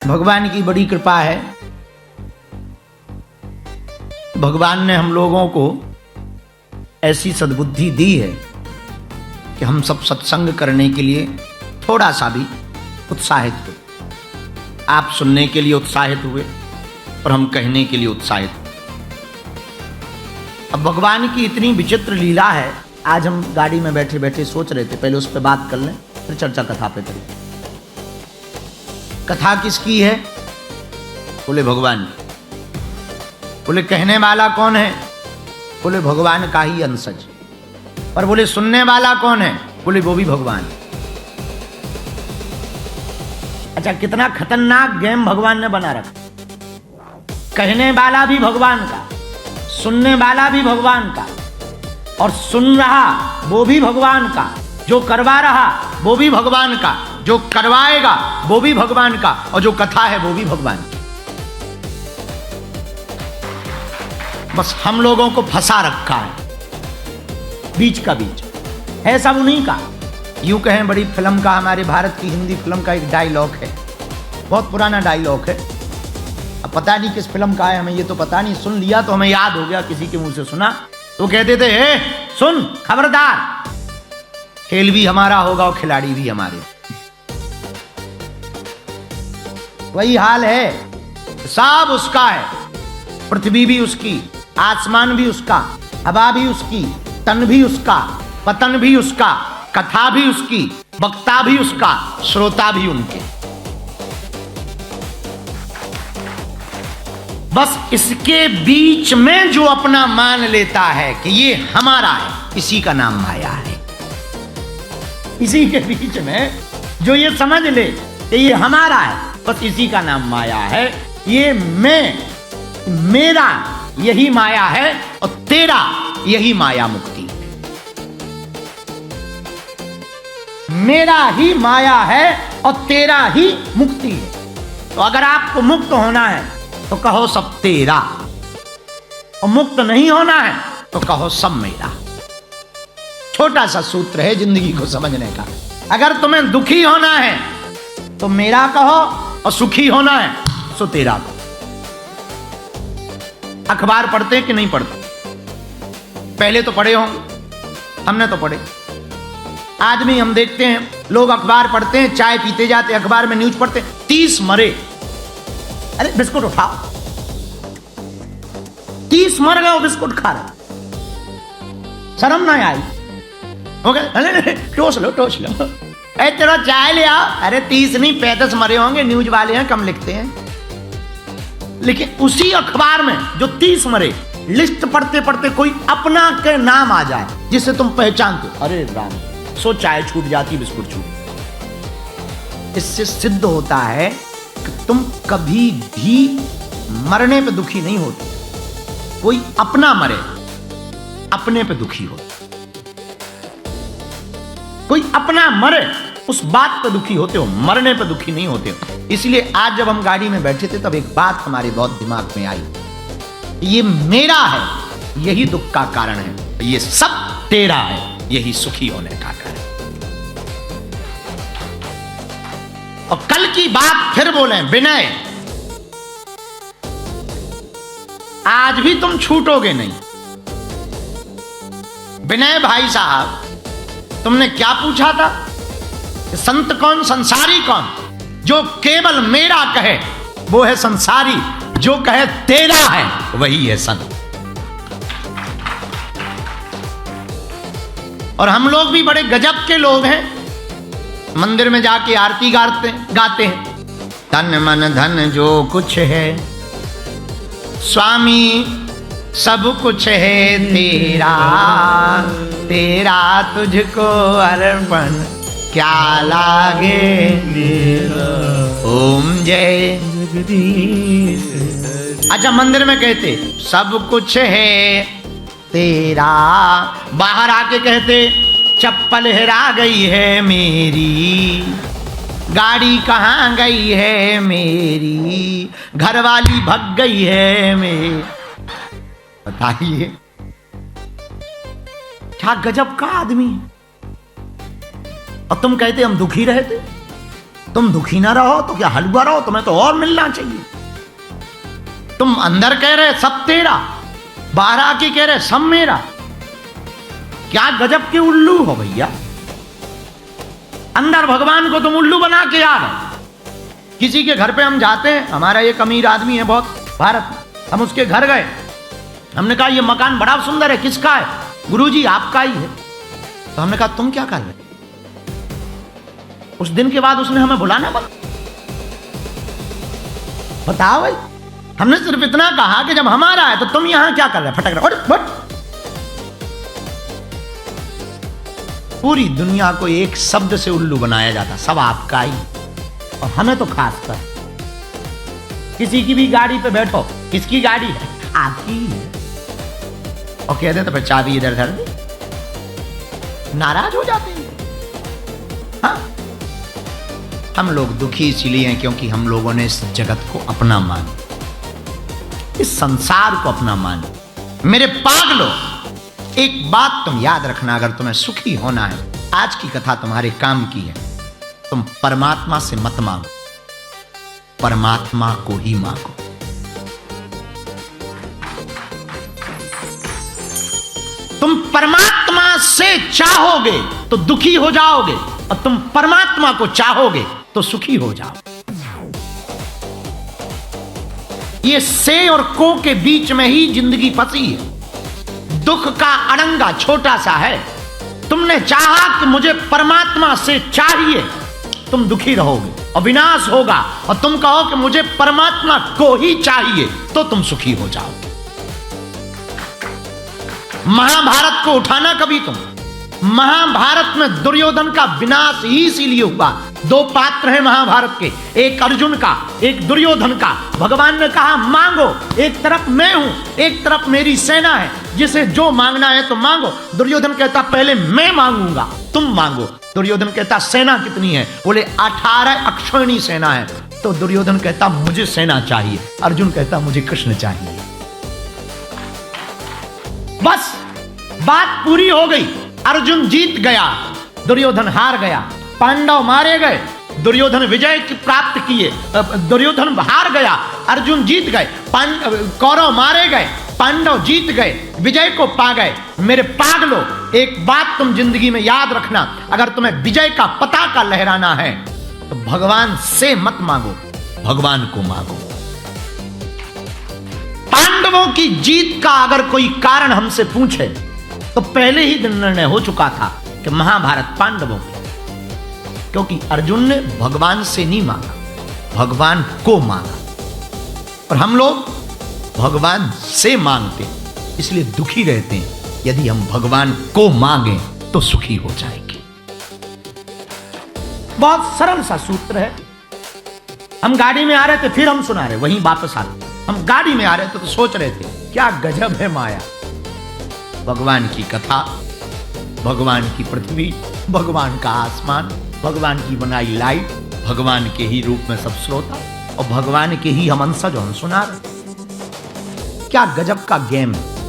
भगवान की बड़ी कृपा है। भगवान ने हम लोगों को ऐसी सद्बुद्धि दी है कि हम सब सत्संग करने के लिए थोड़ा सा भी उत्साहित हुए। आप सुनने के लिए उत्साहित हुए और हम कहने के लिए उत्साहित हुए। अब भगवान की इतनी विचित्र लीला है। आज हम गाड़ी में बैठे बैठे सोच रहे थे, पहले उस पर बात कर लें फिर चर्चा कथा पे करें। कथा किसकी है? बोले भगवान की। बोले कहने वाला कौन है? बोले भगवान का ही अंशज। पर बोले सुनने वाला कौन है? बोले वो भी भगवान। अच्छा, कितना खतरनाक गेम भगवान ने बना रखा। कहने वाला भी भगवान का, सुनने वाला भी भगवान का, और सुन रहा वो भी भगवान का, जो करवा रहा वो भी भगवान का, जो करवाएगा वो भी भगवान का, और जो कथा है वो भी भगवान की। बस हम लोगों को फंसा रखा है बीच का बीच है, सब उन्हीं का। यूं कहें बड़ी फिल्म का, हमारे भारत की हिंदी फिल्म का एक डायलॉग है, बहुत पुराना डायलॉग है। अब पता नहीं किस फिल्म का है, हमें ये तो पता नहीं, सुन लिया तो हमें याद हो गया, किसी के मुंह से सुना तो कहते थे, हे सुन खबरदार, खेल भी हमारा होगा और खिलाड़ी भी हमारे। वही हाल है, सब उसका है। पृथ्वी भी उसकी, आसमान भी उसका, हवा भी उसकी, तन भी उसका, पतन भी उसका, कथा भी उसकी, वक्ता भी उसका, श्रोता भी उनके। बस इसके बीच में जो अपना मान लेता है कि ये हमारा है, इसी का नाम माया है। इसी के बीच में जो ये समझ ले कि ये हमारा है, बस इसी का नाम माया है। ये मैं, मेरा यही माया है, और तेरा यही माया मुक्ति है। मेरा ही माया है और तेरा ही मुक्ति है। तो अगर आपको मुक्त होना है तो कहो सब तेरा, और मुक्त नहीं होना है तो कहो सब मेरा। छोटा सा सूत्र है जिंदगी को समझने का। अगर तुम्हें दुखी होना है तो मेरा कहो, और सुखी होना है सो तेरा कहो। अखबार पढ़ते हैं कि नहीं पढ़ते? पहले तो पढ़े होंगे, हमने तो पढ़े। आदमी हम देखते हैं, लोग अखबार पढ़ते हैं, चाय पीते जाते, अखबार में न्यूज पढ़ते, 30 मरे। अरे बिस्कुट उठाओ, 30 मर गए, बिस्कुट खा रहे, शर्म ना आई? हो गए, अरे टोस लो टोस लो, अरे चलो चाय ले आओ। अरे 30 नहीं 35 मरे होंगे, न्यूज वाले हैं, कम लिखते हैं। लेकिन उसी अखबार में जो 30 मरे, लिस्ट पढ़ते पढ़ते कोई अपना के नाम आ जाए जिससे तुम पहचानते, अरे राम, सो चाय छूट जाती, बिस्कुट छूट। इससे सिद्ध होता है कि तुम कभी भी मरने पे दुखी नहीं होते। कोई अपना मरे, अपने पे दुखी हो। कोई अपना मरे, उस बात पे दुखी होते हो, मरने पे दुखी नहीं होते हो। इसलिए आज जब हम गाड़ी में बैठे थे तब एक बात हमारे बहुत दिमाग में आई, ये मेरा है यही दुख का कारण है, ये सब तेरा है यही सुखी होने का कारण। और कल की बात फिर बोले, विनय, आज भी तुम छूटोगे नहीं। विनय भाई साहब, तुमने क्या पूछा था? संत कौन, संसारी कौन? जो केवल मेरा कहे वो है संसारी, जो कहे तेरा है वही है संत। और हम लोग भी बड़े गजब के लोग हैं, मंदिर में जाके आरती गाते हैं, तन मन धन जो कुछ है स्वामी सब कुछ है तेरा, तेरा तुझको अर्पण क्या लागे मेरा, ओम जय जगदीश। अच्छा, मंदिर में कहते सब कुछ है तेरा, बाहर आके कहते चप्पल हेरा गई है मेरी, गाड़ी कहाँ गई है मेरी, घरवाली भग गई है मेरी। बताइए क्या गजब का आदमी है। और तुम कहते हम दुखी रहते। तुम दुखी ना रहो तो क्या हलवा रहो, तुम्हें तो और मिलना चाहिए। तुम अंदर कह रहे सब तेरा, बाहर आके कह रहे सब मेरा। क्या गजब के उल्लू हो भैया। अंदर भगवान को तुम उल्लू बना के आ रहे। किसी के घर पे हम जाते हैं, हमारा एक अमीर आदमी है बहुत भारत में, हम उसके घर गए, हमने कहा ये मकान बड़ा सुंदर है, किसका है? गुरुजी आपका ही है। तो हमने कहा तुम क्या कर रहे? उस दिन के बाद उसने हमें बुलाना बंद। बताओ भाई, हमने सिर्फ इतना कहा कि जब हमारा है तो तुम यहां क्या कर रहे? फटक रहे। पूरी दुनिया को एक शब्द से उल्लू बनाया जाता, सब आपका ही। और हमें तो खास कर किसी की भी गाड़ी पे बैठो, किसकी गाड़ी है? आपकी है। और कह दे तो फिर चाबी इधर धर दे, नाराज हो जाते हैं। हाँ, हम लोग दुखी इसलिए हैं क्योंकि हम लोगों ने इस जगत को अपना माना, इस संसार को अपना माना। मेरे पागलों, एक बात तुम याद रखना, अगर तुम्हें सुखी होना है, आज की कथा तुम्हारे काम की है। तुम परमात्मा से मत मांगो, परमात्मा को ही मांगो। तुम परमात्मा से चाहोगे तो दुखी हो जाओगे, और तुम परमात्मा को चाहोगे तो सुखी हो जाओ। ये से और को के बीच में ही जिंदगी फंसी है। दुख का अड़ंगा छोटा सा है। तुमने चाहा कि मुझे परमात्मा से चाहिए, तुम दुखी रहोगे और विनाश होगा, और तुम कहो कि मुझे परमात्मा को ही चाहिए तो तुम सुखी हो जाओगे। महाभारत को उठाना कभी तुम। महाभारत में दुर्योधन का विनाश ही इसीलिए हुआ। दो पात्र हैं महाभारत के, एक अर्जुन का, एक दुर्योधन का। भगवान ने कहा मांगो, एक तरफ मैं हूं, एक तरफ मेरी सेना है, जिसे जो मांगना है तो मांगो। दुर्योधन कहता पहले मैं मांगूंगा, तुम मांगो। दुर्योधन कहता सेना कितनी है? बोले 18 अक्षौहिणी सेना है। तो दुर्योधन कहता मुझे सेना चाहिए। अर्जुन कहता मुझे कृष्ण चाहिए। बस बात पूरी हो गई। अर्जुन जीत गया, दुर्योधन हार गया। पांडव मारे गए, दुर्योधन विजय की प्राप्त किए। दुर्योधन हार गया, अर्जुन जीत गए। कौरव मारे गए, पांडव जीत गए, विजय को पा गए। मेरे पागलों, एक बात तुम जिंदगी में याद रखना, अगर तुम्हें विजय का पताका लहराना है तो भगवान से मत मांगो, भगवान को मांगो। पांडवों की जीत का अगर कोई कारण हमसे पूछे तो पहले ही दिन निर्णय हो चुका था कि महाभारत पांडवों की, क्योंकि अर्जुन ने भगवान से नहीं मांगा, भगवान को मांगा। और हम लोग भगवान से मांगते, इसलिए दुखी रहते हैं। यदि हम भगवान को मांगे तो सुखी हो जाएंगे। बहुत सरल सा सूत्र है। हम गाड़ी में आ रहे थे, फिर हम सुना रहे, वहीं वापस आ रहे। हम गाड़ी में आ रहे थे तो सोच रहे थे क्या गजब है माया। भगवान की कथा, भगवान की पृथ्वी, भगवान का आसमान, भगवान की बनाई लाइट, भगवान के ही रूप में सब श्रोता, और भगवान के ही हम अंश जो हम सुना रहे। क्या गजब का गेम है।